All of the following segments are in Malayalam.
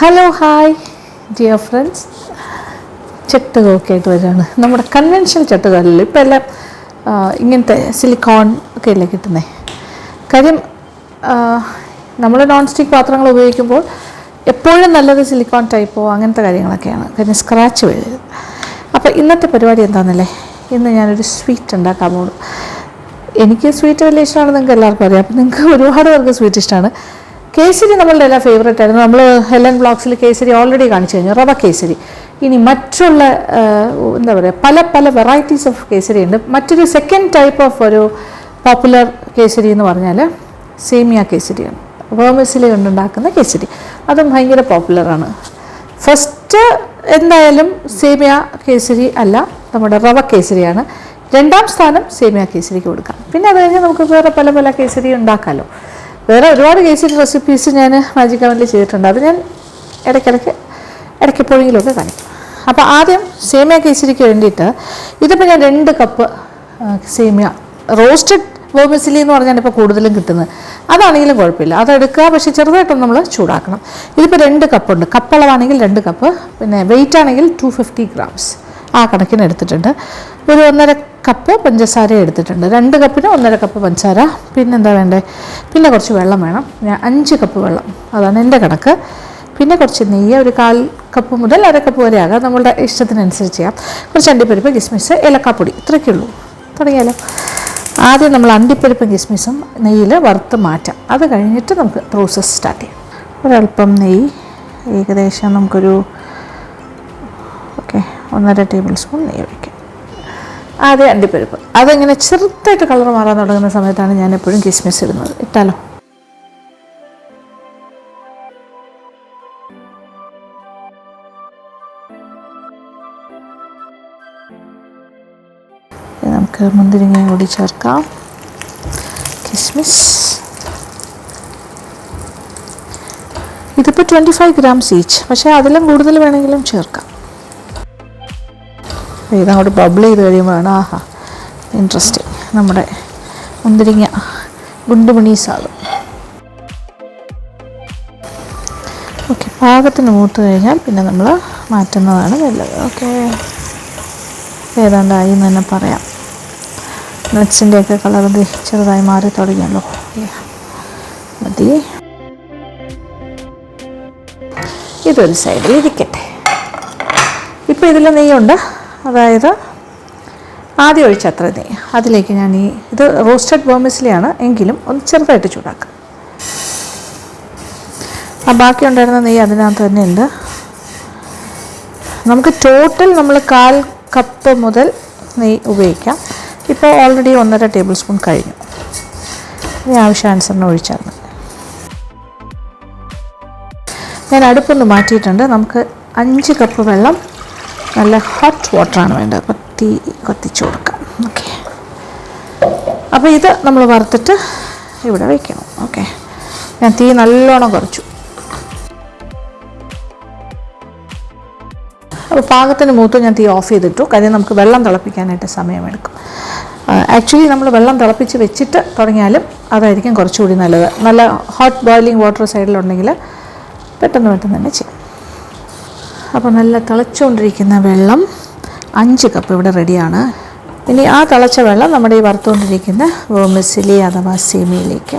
ഹലോ ഹായ് ഡിയർ ഫ്രണ്ട്സ്, ചട്ടുകമൊക്കെ ആയിട്ട് വരികയാണ്. നമ്മുടെ കൺവെൻഷണൽ ചട്ടുകളിൽ ഇപ്പോൾ എല്ലാം ഇങ്ങനത്തെ സിലിക്കോൺ ഒക്കെ അല്ലേ കിട്ടുന്നത്. കാര്യം നമ്മൾ നോൺ സ്റ്റിക്ക് പാത്രങ്ങൾ ഉപയോഗിക്കുമ്പോൾ എപ്പോഴും നല്ലത് സിലിക്കോൺ ടൈപ്പോ അങ്ങനത്തെ കാര്യങ്ങളൊക്കെയാണ്, കാര്യം സ്ക്രാച്ച് വീഴരുത്. അപ്പോൾ ഇന്നത്തെ പരിപാടി എന്താണെന്നല്ലേ, ഇന്ന് ഞാനൊരു സ്വീറ്റ് ഉണ്ടാക്കാൻ പോകുന്നു. എനിക്ക് സ്വീറ്റ് വലിയ ഇഷ്ടമാണ്, നിങ്ങൾക്ക് എല്ലാവർക്കും അറിയാം. അപ്പോൾ നിങ്ങൾക്ക് ഒരുപാട് പേർക്ക് സ്വീറ്റ് ഇഷ്ടമാണ്. കേസരി നമ്മളുടെ എല്ലാം ഫേവറേറ്റ് ആയിരുന്നു. നമ്മൾ ഹെലൻ ബ്ലോഗ്സിൽ കേസരി ഓൾറെഡി കാണിച്ചു കഴിഞ്ഞു, റവ കേസരി. ഇനി മറ്റുള്ള എന്താ പറയുക, പല പല വെറൈറ്റീസ് ഓഫ് കേസരി ഉണ്ട്. മറ്റൊരു സെക്കൻഡ് ടൈപ്പ് ഓഫ് ഒരു പോപ്പുലർ കേസരി എന്ന് പറഞ്ഞാൽ സേമിയ കേസരിയാണ്. വെർമിസെല്ലി കൊണ്ടുണ്ടാക്കുന്ന കേസരി, അതും ഭയങ്കര പോപ്പുലറാണ്. ഫസ്റ്റ് എന്തായാലും സേമിയ കേസരി അല്ല, നമ്മുടെ റവ കേസരിയാണ്. രണ്ടാം സ്ഥാനം സേമിയ കേസരിക്ക് കൊടുക്കാം. പിന്നെ അത് കഴിഞ്ഞ് നമുക്ക് വേറെ പല പല കേസരി ഉണ്ടാക്കാമല്ലോ. വേറെ ഒരുപാട് കേസരി റെസിപ്പീസ് ഞാൻ മാജിക് അവനിൽ ചെയ്തിട്ടുണ്ട്. അത് ഞാൻ ഇടയ്ക്കെപ്പോഴെങ്കിലുമൊക്കെ കാണിക്കും. അപ്പോൾ ആദ്യം സേമിയ കേസരിക്ക് വേണ്ടിയിട്ട് ഇതിപ്പോൾ ഞാൻ 2 കപ്പ് സേമിയ റോസ്റ്റഡ് വെർമിസെല്ലി എന്ന് പറഞ്ഞാൽ ഇപ്പോൾ കൂടുതലും കിട്ടുന്നത്. അതാണെങ്കിലും കുഴപ്പമില്ല, അതെടുക്കുക. പക്ഷേ ചെറുതായിട്ടൊന്ന് നമ്മൾ ചൂടാക്കണം. ഇതിപ്പോൾ 2 കപ്പുണ്ട്. കപ്പളവാണെങ്കിൽ 2 കപ്പ്, പിന്നെ വെയിറ്റ് ആണെങ്കിൽ 250 grams ആ കണക്കിന് എടുത്തിട്ടുണ്ട്. ഒരു 1.5 കപ്പ് പഞ്ചസാര എടുത്തിട്ടുണ്ട്. 2 കപ്പിന് 1.5 കപ്പ് പഞ്ചസാര. പിന്നെന്താ വേണ്ടത്? പിന്നെ കുറച്ച് വെള്ളം വേണം. ഞാൻ 5 കപ്പ് വെള്ളം, അതാണ് എൻ്റെ കണക്ക്. പിന്നെ കുറച്ച് നെയ്യ്, ഒരു 1/4 കപ്പ് മുതൽ 1/2 കപ്പ് വരെ ആകാം, നമ്മളുടെ ഇഷ്ടത്തിനനുസരിച്ച് ചെയ്യാം. കുറച്ച് അണ്ടിപ്പരിപ്പ്, കിസ്മിസ്, ഏലക്കാപ്പൊടി, ഇത്രയൊക്കെ ഉള്ളൂ. തുടങ്ങിയാലോ. ആദ്യം നമ്മൾ അണ്ടിപ്പരിപ്പും കിസ്മിസും നെയ്യിൽ വറുത്ത് മാറ്റാം. അത് കഴിഞ്ഞിട്ട് നമുക്ക് പ്രോസസ്സ് സ്റ്റാർട്ട് ചെയ്യാം. ഒരല്പം നെയ്യ്, ഏകദേശം നമുക്കൊരു 1.5 ടേബിൾ സ്പൂൺ നെയ്യ് ഒഴിക്കാം. ആദ്യം അണ്ടിപ്പരിപ്പ്, അതിങ്ങനെ ചെറുതായിട്ട് കളർ മാറാൻ തുടങ്ങുന്ന സമയത്താണ് ഞാൻ എപ്പോഴും കിസ്മിസ് ഇടുന്നത്. ഇട്ടാലോ. നമുക്ക് മുന്തിരിങ്ങയും കൂടി ചേർക്കാം. കിസ്മിസ് ഇതിപ്പോൾ 25 grams ഈച്ച്, പക്ഷേ അതിലും കൂടുതൽ വേണമെങ്കിലും ചേർക്കാം. ഇതങ്ങോട്ട് ബബിൾ ചെയ്ത് കഴിയുമ്പോഴാണ് ആഹാ ഇൻട്രസ്റ്റിങ് നമ്മുടെ മുന്തിരിങ്ങ ഗുണ്ടുമണീസാകും. ഓക്കെ, പാകത്തിന് മൂത്ത് കഴിഞ്ഞാൽ പിന്നെ നമ്മൾ മാറ്റുന്നതാണ് നല്ലത്. ഓക്കെ, ഏതാണ്ടായി എന്ന് തന്നെ പറയാം. നട്ട്സിൻ്റെയൊക്കെ കളർ ചെറുതായി മാറി തുടങ്ങിയല്ലോ. മതി, ഇതൊരു സൈഡിൽ ഇരിക്കട്ടെ. ഇപ്പോൾ ഇതിൽ നെയ്യുണ്ട്, അതായത് ആദ്യം ഒഴിച്ച അത്ര നെയ്യ്. അതിലേക്ക് ഞാൻ ഇത് റോസ്റ്റഡ് വെർമിസെല്ലിയാണ് എങ്കിലും ഒന്ന് ചെറുതായിട്ട് ചൂടാക്കാം. ആ ബാക്കി ഉണ്ടായിരുന്ന നെയ്യ് അതിനകത്ത് തന്നെ ഉണ്ട്. നമുക്ക് ടോട്ടൽ നമ്മൾ 1/4 കപ്പ് മുതൽ നെയ്യ് ഉപയോഗിക്കാം. ഇപ്പോൾ ഓൾറെഡി 1.5 ടേബിൾ സ്പൂൺ കഴിഞ്ഞു. ഇനി ആവശ്യാനുസരണം ഒഴിച്ചാൽ മതി. ഞാൻ അടുപ്പൊന്ന് മാറ്റിയിട്ടുണ്ട്. നമുക്ക് 5 കപ്പ് വെള്ളം, നല്ല ഹോട്ട് വാട്ടറാണ് വേണ്ടത്. അപ്പോൾ തീ കത്തിച്ച് കൊടുക്കാം. ഓക്കെ, അപ്പോൾ ഇത് നമ്മൾ വറുത്തിട്ട് ഇവിടെ വയ്ക്കണം. ഓക്കെ, ഞാൻ തീ നല്ലോണം കുറച്ചു. അപ്പോൾ പാകത്തിന് മൂത്ത് ഞാൻ തീ ഓഫ് ചെയ്തിട്ടു. കാര്യം നമുക്ക് വെള്ളം തിളപ്പിക്കാനായിട്ട് സമയമെടുക്കും. ആക്ച്വലി നമ്മൾ വെള്ളം തിളപ്പിച്ച് വെച്ചിട്ട് തുടങ്ങിയാലും അതായിരിക്കും കുറച്ചുകൂടി നല്ലത്. നല്ല ഹോട്ട് ബോയിലിംഗ് വാട്ടർ സൈഡിലുണ്ടെങ്കിൽ പെട്ടെന്ന് തന്നെ ചെയ്യും. അപ്പോൾ നല്ല തിളച്ചുകൊണ്ടിരിക്കുന്ന വെള്ളം 5 കപ്പ് ഇവിടെ റെഡിയാണ്. ഇനി ആ തിളച്ച വെള്ളം നമ്മുടെ ഈ വറുത്തുകൊണ്ടിരിക്കുന്ന വെർമിസെല്ലി അഥവാ സേമിയയിലേക്ക്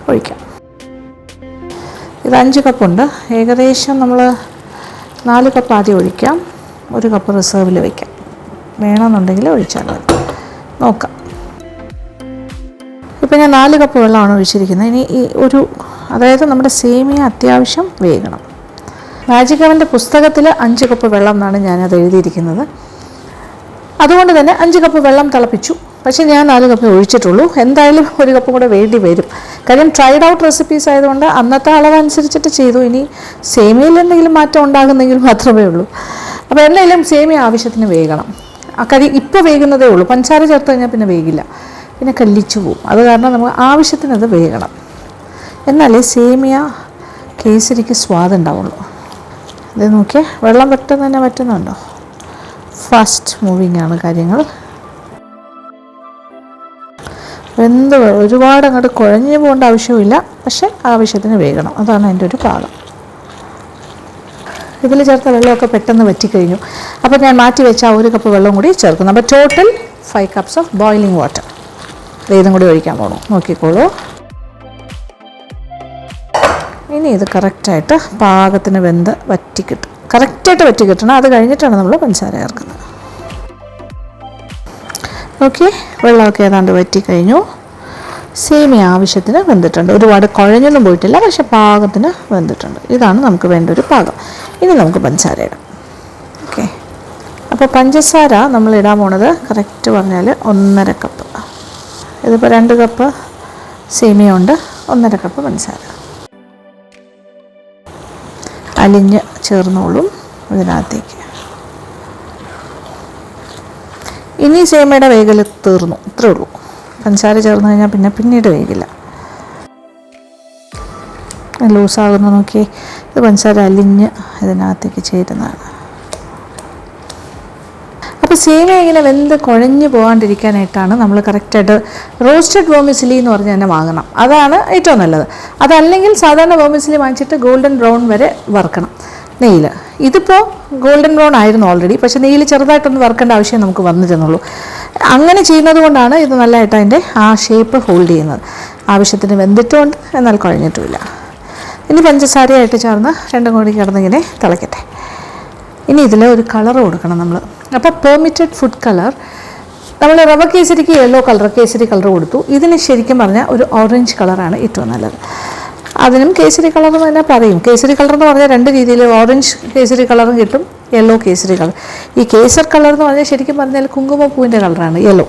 ഒഴിക്കാം. ഇത് 5 കപ്പുണ്ട്. ഏകദേശം നമ്മൾ 4 കപ്പ് ആദ്യം ഒഴിക്കാം, 1 കപ്പ് റിസർവിൽ വയ്ക്കാം. വേണമെന്നുണ്ടെങ്കിൽ ഒഴിച്ചാൽ മതി, നോക്കാം. ഇപ്പോൾ ഞാൻ 4 കപ്പ് വെള്ളമാണ് ഒഴിച്ചിരിക്കുന്നത്. ഇനി അതായത് നമ്മുടെ സേമിയ അത്യാവശ്യം വേകണം. മാജിക് അവൻ്റെ പുസ്തകത്തിൽ 5 കപ്പ് വെള്ളം എന്നാണ് ഞാനത് എഴുതിയിരിക്കുന്നത്. അതുകൊണ്ട് തന്നെ 5 കപ്പ് വെള്ളം തിളപ്പിച്ചു. പക്ഷേ ഞാൻ 4 കപ്പ് ഒഴിച്ചിട്ടുള്ളൂ. എന്തായാലും 1 കപ്പ് കൂടെ വേണ്ടി വരും. കാര്യം ട്രൈഡ് ഔട്ട് റെസിപ്പീസ് ആയതുകൊണ്ട് അന്നത്തെ അളവനുസരിച്ചിട്ട് ചെയ്തു. ഇനി സേമിയയിൽ എന്തെങ്കിലും മാറ്റം ഉണ്ടാകുന്നെങ്കിൽ മാത്രമേ ഉള്ളൂ. അപ്പോൾ എന്തായാലും സേമിയ ആവശ്യത്തിന് വേകണം. ആ കാര്യം ഇപ്പോൾ വേകുന്നതേ ഉള്ളൂ. പഞ്ചസാര ചേർത്ത് കഴിഞ്ഞാൽ പിന്നെ വേഗില്ല, പിന്നെ കല്ലിച്ചു പോവും. അത് കാരണം നമുക്ക് ആവശ്യത്തിന് അത് വേകണം. എന്നാലേ സേമിയ കേസരിക്ക് സ്വാദുണ്ടാവുള്ളൂ. ഇത് നോക്കിയേ, വെള്ളം പെട്ടെന്ന് തന്നെ വറ്റുന്നുണ്ടോ? ഫാസ്റ്റ് മൂവിങ് ആണ് കാര്യങ്ങൾ. ഒരുപാട് അങ്ങോട്ട് കുഴഞ്ഞു പോകേണ്ട ആവശ്യമില്ല, പക്ഷെ ആവശ്യത്തിന് വേകണം. അതാണ് എൻ്റെ ഒരു പാകം. ഇതിൽ ചേർത്ത വെള്ളമൊക്കെ പെട്ടെന്ന് വറ്റിക്കഴിഞ്ഞു. അപ്പോൾ ഞാൻ മാറ്റി വെച്ച 1 കപ്പ് വെള്ളം കൂടി ചേർക്കുന്നു. അപ്പോൾ total 5 cups of boiling water. ഇതും കൂടി ഒഴിക്കാൻ പോകണം, നോക്കിക്കോളൂ. ഇനി ഇത് കറക്റ്റായിട്ട് പാകത്തിന് വെന്ത് വറ്റിക്കിട്ടും, കറക്റ്റായിട്ട് വറ്റിക്കിട്ടണം. അത് കഴിഞ്ഞിട്ടാണ് നമ്മൾ പഞ്ചസാര ചേർക്കുന്നത്. ഓക്കെ, വെള്ളമൊക്കെ ഏതാണ്ട് വറ്റിക്കഴിഞ്ഞു. സേമിയ ആവശ്യത്തിന് വെന്തിട്ടുണ്ട്, ഒരുപാട് കുഴഞ്ഞൊന്നും പോയിട്ടില്ല, പക്ഷെ പാകത്തിന് വെന്തിട്ടുണ്ട്. ഇതാണ് നമുക്ക് വേണ്ട ഒരു പാകം. ഇനി നമുക്ക് പഞ്ചസാര ഇടാം. ഓക്കെ, അപ്പോൾ പഞ്ചസാര നമ്മൾ ഇടാൻ പോണത് കറക്റ്റ് പറഞ്ഞാൽ 1.5 കപ്പ്. ഇതിപ്പോൾ 2 കപ്പ് സേമിയ ഉണ്ട്, 1.5 കപ്പ് പഞ്ചസാര അലിഞ്ഞ് ചേർന്നോളും ഇതിനകത്തേക്ക്. ഇനി സേമിയയുടെ വേഗൽ തീർന്നു, ഇത്രേ ഉള്ളൂ. പഞ്ചസാര ചേർന്ന് കഴിഞ്ഞാൽ പിന്നീട് വേഗില്ല, ലൂസാകുന്ന നോക്കി. ഇത് പഞ്ചസാര അലിഞ്ഞ് ഇതിനകത്തേക്ക് ചേരുന്നതാണ്. അപ്പോൾ സേമിയ ഇങ്ങനെ വെന്ത് കുഴഞ്ഞ് പോകാണ്ടിരിക്കാനായിട്ടാണ് നമ്മൾ കറക്റ്റായിട്ട് റോസ്റ്റഡ് വെർമിസെല്ലി എന്ന് പറഞ്ഞ് തന്നെ വാങ്ങണം. അതാണ് ഏറ്റവും നല്ലത്. അതല്ലെങ്കിൽ സാധാരണ വെർമിസെല്ലി വാങ്ങിച്ചിട്ട് ഗോൾഡൻ ബ്രൗൺ വരെ വറുക്കണം നെയ്യിൽ. ഇതിപ്പോൾ ഗോൾഡൻ ബ്രൗൺ ആയിരുന്നു ഓൾറെഡി, പക്ഷേ നെയ്യിൽ ചെറുതായിട്ടൊന്ന് വറുക്കേണ്ട ആവശ്യം നമുക്ക് വന്നിരുന്നുള്ളൂ. അങ്ങനെ ചെയ്യുന്നത് കൊണ്ടാണ് ഇത് നല്ലതായിട്ട് അതിൻ്റെ ആ ഷേപ്പ് ഹോൾഡ് ചെയ്യുന്നത്. ആവശ്യത്തിന് വെന്തിട്ടുമുണ്ട്, എന്നാൽ കുഴഞ്ഞിട്ടുമില്ല. ഇനി പഞ്ചസാരയായിട്ട് ചേർന്ന് രണ്ടും കൂടി കിടന്നിങ്ങനെ തിളയ്ക്കട്ടെ. ഇനി ഇതിൽ ഒരു കളർ കൊടുക്കണം നമ്മൾ. അപ്പോൾ പെർമിറ്റഡ് ഫുഡ് കളർ നമ്മൾ റവ കേസരിക്ക് യെല്ലോ കളർ, കേസരി കളർ കൊടുത്തു. ഇതിന് ശരിക്കും പറഞ്ഞാൽ ഒരു ഓറഞ്ച് കളറാണ് ഏറ്റവും നല്ലത്. അതിനും കേസരി കളർ എന്ന് തന്നെ പറയും. കേസരി കളർ എന്ന് പറഞ്ഞാൽ 2 രീതിയിൽ, ഓറഞ്ച് കേസരി കളറും കിട്ടും, യെല്ലോ കേസരി കളർ. ഈ കേസർ കളർ എന്ന് പറഞ്ഞാൽ ശരിക്കും പറഞ്ഞാൽ കുങ്കുമപ്പൂവിൻ്റെ കളറാണ് യെല്ലോ.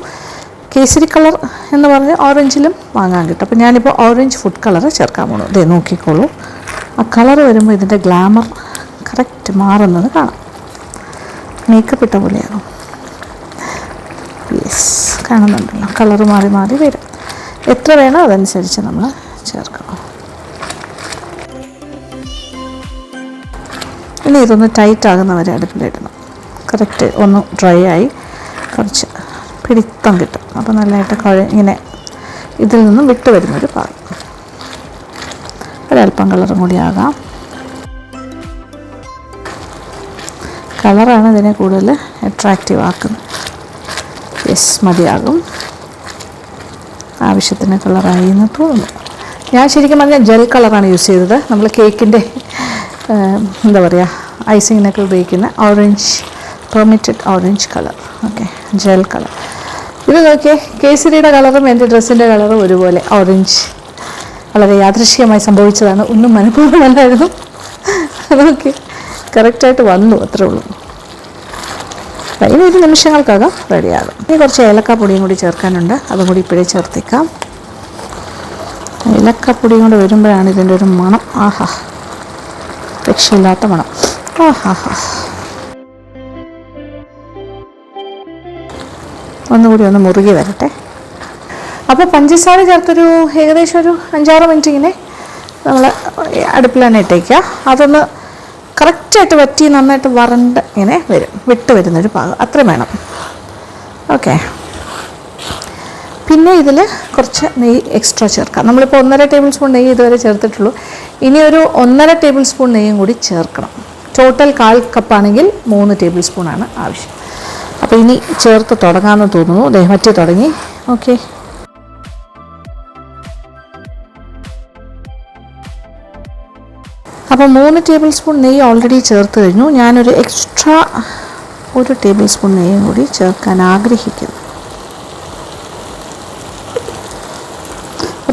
കേസരി കളർ എന്ന് പറഞ്ഞാൽ ഓറഞ്ചിലും വാങ്ങാൻ കിട്ടും. അപ്പോൾ ഞാനിപ്പോൾ ഓറഞ്ച് ഫുഡ് കളർ ചേർക്കാൻ പോകണം. ഇതേ നോക്കിക്കോളൂ, ആ കളർ വരുമ്പോൾ ഇതിൻ്റെ ഗ്ലാമർ കറക്റ്റ് മാറുന്നത് കാണാം. മേക്കപ്പ് ഇട്ട പോലെയാകും. യെസ്, കാണുന്നുണ്ടല്ലോ, കളർ മാറി മാറി വരും. എത്ര വേണോ അതനുസരിച്ച് നമ്മൾ ചേർക്കണം. ഇനി ഇതൊന്ന് ടൈറ്റ് ആകുന്നവരെ അടുപ്പിലിടണം. കറക്റ്റ് ഒന്ന് ഡ്രൈ ആയി കുറച്ച് പിടിത്തം കിട്ടും. അപ്പോൾ നല്ലതായിട്ട് ഇങ്ങനെ ഇതിൽ നിന്നും വിട്ട് വരുന്നൊരു പാകം. ഒരല്പം കളറും കൂടി ആകാം. കളറാണ് ഇതിനെ കൂടുതൽ അട്രാക്റ്റീവ് ആക്കുന്നത്. യെസ്, മതിയാകും. ആവശ്യത്തിന് കളറായി എന്ന് തോന്നുന്നു. ഞാൻ ശരിക്കും പറഞ്ഞാൽ ജെൽ കളറാണ് യൂസ് ചെയ്തത്. നമ്മൾ കേക്കിൻ്റെ എന്താ പറയുക, ഐസിങ്ങിനൊക്കെ ഉപയോഗിക്കുന്ന orange, permitted orange colour. Okay, gel colour. ഇത് നോക്കിയേ, കേസരിയുടെ കളറും എൻ്റെ ഡ്രസ്സിൻ്റെ കളറും ഒരുപോലെ ഓറഞ്ച്. വളരെ യാദൃശ്ചികമായി സംഭവിച്ചതാണ്, ഒന്നും മനഃപൂർവ്വമല്ലായിരുന്നു. അതൊക്കെ കറക്റ്റായിട്ട് വന്നു, അത്രേ ഉള്ളൂ. ഇനി 1 നിമിഷങ്ങൾക്കകം റെഡിയാകും. ഇനി കുറച്ച് ഏലക്കാപ്പൊടിയും കൂടി ചേർക്കാനുണ്ട്, അതും കൂടി ഇപ്പോഴേ ചേർത്തേക്കാം. ഏലക്കാപ്പൊടിയും കൂടെ വരുമ്പോഴാണ് ഇതിൻ്റെ ഒരു മണം, ആഹാ, രക്ഷയില്ലാത്ത മണം. ആഹാ, ഒന്നുകൂടി ഒന്ന് മുറുകി വരട്ടെ. അപ്പോൾ പഞ്ചസാര ചേർത്തൊരു ഏകദേശം ഒരു 5-6 മിനിറ്റ് ഇങ്ങനെ നമ്മൾ അടുപ്പിൽ തന്നെ ഇട്ടേക്കുക. അതൊന്ന് കറക്റ്റായിട്ട് വറ്റി നന്നായിട്ട് വരണ്ട് ഇങ്ങനെ വരും, വിട്ട് വരുന്നൊരു പാകം, അത്രയും വേണം. ഓക്കെ, പിന്നെ ഇതിൽ കുറച്ച് നെയ്യ് എക്സ്ട്രാ ചേർക്കാം. നമ്മളിപ്പോൾ 1.5 ടേബിൾ സ്പൂൺ നെയ്യ് ഇതുവരെ ചേർത്തിട്ടുള്ളൂ. ഇനി ഒരു 1.5 ടേബിൾ സ്പൂൺ നെയ്യും കൂടി ചേർക്കണം. ടോട്ടൽ 1/4 കപ്പാണെങ്കിൽ 3 ടേബിൾ സ്പൂണാണ് ആവശ്യം. അപ്പോൾ ഇനി ചേർത്ത് തുടങ്ങാമെന്ന് തോന്നുന്നു. വറ്റി തുടങ്ങി. ഓക്കെ, അപ്പോൾ 3 ടേബിൾ സ്പൂൺ നെയ്യ് ഓൾറെഡി ചേർത്ത് കഴിഞ്ഞു. ഞാനൊരു എക്സ്ട്രാ 1 ടേബിൾ സ്പൂൺ നെയ്യും കൂടി ചേർക്കാൻ ആഗ്രഹിക്കുന്നു.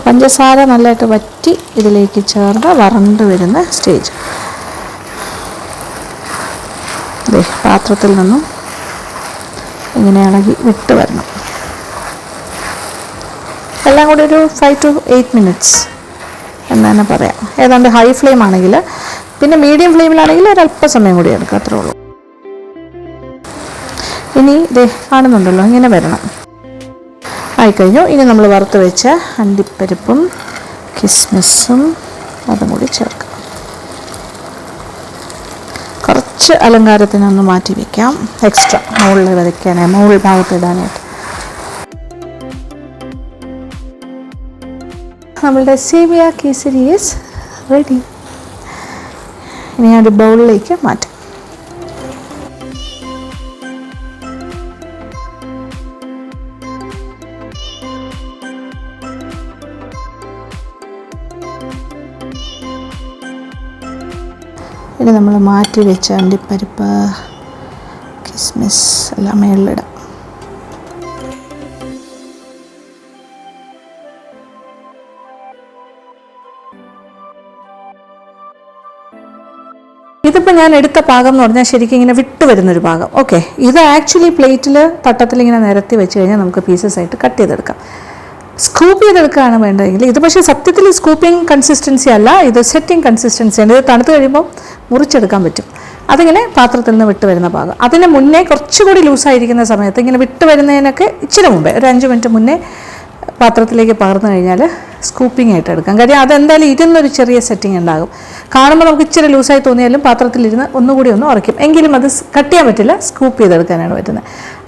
പഞ്ചസാര നല്ലതായിട്ട് വറ്റി ഇതിലേക്ക് ചേർന്ന് വരണ്ട് വരുന്ന സ്റ്റേജ്. പാത്രത്തിൽ നിന്നും ഇങ്ങനെ ഇളകി വിട്ട് വരണം. എല്ലാം കൂടി ഒരു 5 to 8 മിനിറ്റ്സ് എന്ന് തന്നെ പറയാം. ഏതാണ്ട് ഹൈ ഫ്ലെയിം ആണെങ്കിൽ, പിന്നെ മീഡിയം ഫ്ലെയിമിലാണെങ്കിൽ ഒരല്പസമയം കൂടി എടുക്കാം, അത്രേ ഉള്ളൂ. ഇനി കാണുന്നുണ്ടല്ലോ, ഇങ്ങനെ വരണം. ആയിക്കഴിഞ്ഞു. ഇനി നമ്മൾ വറുത്ത് വെച്ച അണ്ടിപ്പരിപ്പും കിസ്മിസും അതും കൂടി ചേർക്കാം. കുറച്ച് അലങ്കാരത്തിനൊന്ന് മാറ്റി വയ്ക്കാം, എക്സ്ട്രാ മുകളിൽ വരയ്ക്കാനായി, മുകളിൽ ഭാഗത്ത് ഇടാനായിട്ട്. നമ്മളുടെ സേമിയ കേസരി ഈസ് റെഡി. ഇനി ഞാൻ ഒരു ബൗളിലേക്ക് മാറ്റാം. ഇനി നമ്മൾ മാറ്റി വെച്ച അണ്ടിപ്പരിപ്പ്, കിസ്മിസ് എല്ലാം മേളിലിടാം. ഇതിപ്പോൾ ഞാൻ എടുത്ത പാകം എന്ന് പറഞ്ഞാൽ ശരിക്കും ഇങ്ങനെ വിട്ട് വരുന്നൊരു പാകം. ഓക്കെ, ഇത് ആക്ച്വലി പ്ലേറ്റിൽ തട്ടത്തിൽ ഇങ്ങനെ നിരത്തി വെച്ച് കഴിഞ്ഞാൽ നമുക്ക് പീസസ് ആയിട്ട് കട്ട് ചെയ്തെടുക്കാം. സ്കൂപ്പ് ചെയ്തെടുക്കുകയാണ് വേണ്ടതെങ്കിൽ ഇത് പക്ഷേ സത്യത്തിൽ സ്കൂപ്പിംഗ് കൺസിസ്റ്റൻസി അല്ല, ഇത് സെറ്റിംഗ് കൺസിസ്റ്റൻസിയാണ്. ഇത് തണുത്ത് കഴിയുമ്പോൾ മുറിച്ചെടുക്കാൻ പറ്റും. അതിങ്ങനെ പാത്രത്തിൽ നിന്ന് വിട്ട് വരുന്ന പാകം. അതിന് മുന്നേ കുറച്ചുകൂടി ലൂസായിരിക്കുന്ന സമയത്ത് ഇങ്ങനെ വിട്ട് വരുന്നതിനൊക്കെ ഇച്ചിരി മുമ്പേ ഒരു 5 മിനിറ്റ് മുന്നേ പാത്രത്തിലേക്ക് പകർന്നു കഴിഞ്ഞാൽ സ്കൂപ്പിംഗ് ആയിട്ട് എടുക്കാം. കാര്യം അതെന്തായാലും ഇരുന്നൊരു ചെറിയ സെറ്റിംഗ് ഉണ്ടാകും. കാണുമ്പോൾ നമുക്ക് ഇച്ചിരി ലൂസായി തോന്നിയാലും പാത്രത്തിലിരുന്ന് ഒന്നുകൂടി ഒന്ന് ഉറയ്ക്കും. എങ്കിലും അത് കട്ട് ചെയ്യാൻ പറ്റില്ല, സ്കൂപ്പ് ചെയ്തെടുക്കാനാണ് പറ്റുന്നത്.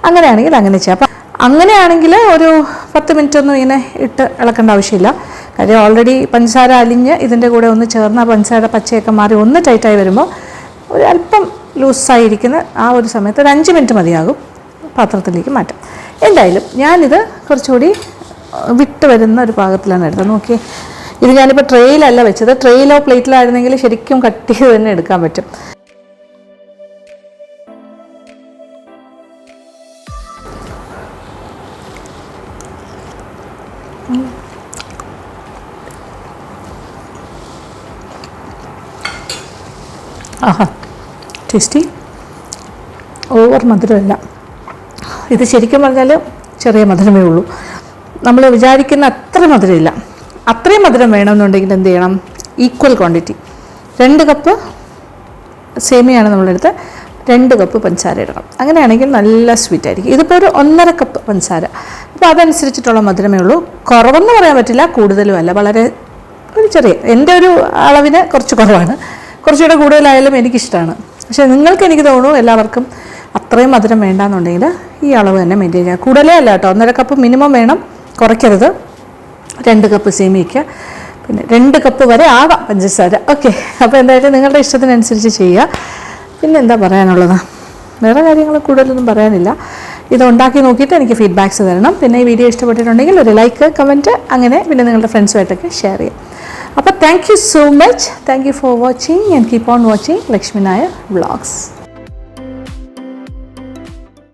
അങ്ങനെയാണെങ്കിൽ അങ്ങനെ ചെയ്യാം. അപ്പം അങ്ങനെയാണെങ്കിൽ ഒരു 10 മിനിറ്റ് ഒന്നും ഇങ്ങനെ ഇട്ട് ഇളക്കേണ്ട ആവശ്യമില്ല. കാര്യം ഓൾറെഡി പഞ്ചസാര അലിഞ്ഞ് ഇതിൻ്റെ കൂടെ ഒന്ന് ചേർന്ന് പഞ്ചസാര പച്ചയൊക്കെ മാറി ഒന്ന് ടൈറ്റായി വരുമ്പോൾ ഒരു അല്പം ലൂസായിരിക്കുന്ന ആ ഒരു സമയത്ത് ഒരു 5 മിനിറ്റ് മതിയാകും പാത്രത്തിലേക്ക് മാറ്റാം. എന്തായാലും ഞാനിത് കുറച്ചുകൂടി വിട്ട് വരുന്ന ഒരു പാകത്തിലാണ് എടുത്തത്. നോക്കിയേ, ഇത് ഞാനിപ്പോൾ ട്രെയിലല്ല വെച്ചത്. ട്രെയിലോ പ്ലേറ്റിലായിരുന്നെങ്കിൽ ശരിക്കും കട്ട് ചെയ്ത് തന്നെ എടുക്കാൻ പറ്റും. ആഹാ, ടേസ്റ്റി. ഓവർ മധുരമല്ല. ഇത് ശരിക്കും പറഞ്ഞാൽ ചെറിയ മധുരമേ ഉള്ളൂ. നമ്മൾ വിചാരിക്കുന്ന അത്ര മധുരമില്ല. അത്രയും മധുരം വേണമെന്നുണ്ടെങ്കിൽ എന്ത് ചെയ്യണം? ഈക്വൽ ക്വാണ്ടിറ്റി 2 കപ്പ് സേമിയാണ് നമ്മളെടുത്ത് 2 കപ്പ് പഞ്ചസാര ഇടണം. അങ്ങനെയാണെങ്കിൽ നല്ല സ്വീറ്റ് ആയിരിക്കും. ഇതിപ്പോൾ ഒരു 1.5 കപ്പ് പഞ്ചസാര. അപ്പോൾ അതനുസരിച്ചിട്ടുള്ള മധുരമേ ഉള്ളൂ. കുറവെന്ന് പറയാൻ പറ്റില്ല, കൂടുതലും അല്ല. വളരെ ഒരു ചെറിയ, എൻ്റെ ഒരു അളവിന് കുറച്ച് കുറവാണ്. കുറച്ചുകൂടെ കൂടുതലായാലും എനിക്കിഷ്ടമാണ്. പക്ഷേ നിങ്ങൾക്ക് എനിക്ക് തോന്നുന്നു എല്ലാവർക്കും അത്രയും മധുരം വേണ്ടാന്നുണ്ടെങ്കിൽ ഈ അളവ് തന്നെ മെയിൻറ്റെയിൻ ചെയ്യുക. കൂടുതലേ അല്ല കേട്ടോ, 1.5 കപ്പ് മിനിമം വേണം, കുറയ്ക്കരുത്. 2 കപ്പ് സേമിയയ്ക്ക് പിന്നെ 2 കപ്പ് വരെ ആവാം പഞ്ചസാര. ഓക്കെ, അപ്പോൾ എന്തായാലും നിങ്ങളുടെ ഇഷ്ടത്തിനനുസരിച്ച് ചെയ്യുക. പിന്നെ എന്താ പറയാനുള്ളത്? വേറെ കാര്യങ്ങൾ കൂടുതലൊന്നും പറയാനില്ല. ഇത് ഉണ്ടാക്കി നോക്കിയിട്ട് എനിക്ക് ഫീഡ്ബാക്ക്സ് തരണം. പിന്നെ ഈ വീഡിയോ ഇഷ്ടപ്പെട്ടിട്ടുണ്ടെങ്കിൽ ഒരു ലൈക്ക്, കമൻറ്റ്, അങ്ങനെ പിന്നെ നിങ്ങളുടെ ഫ്രണ്ട്സുമായിട്ടൊക്കെ ഷെയർ ചെയ്യാം. അപ്പോൾ thank you so much. Thank you for watching and keep on watching Lakshmi Nair vlogs.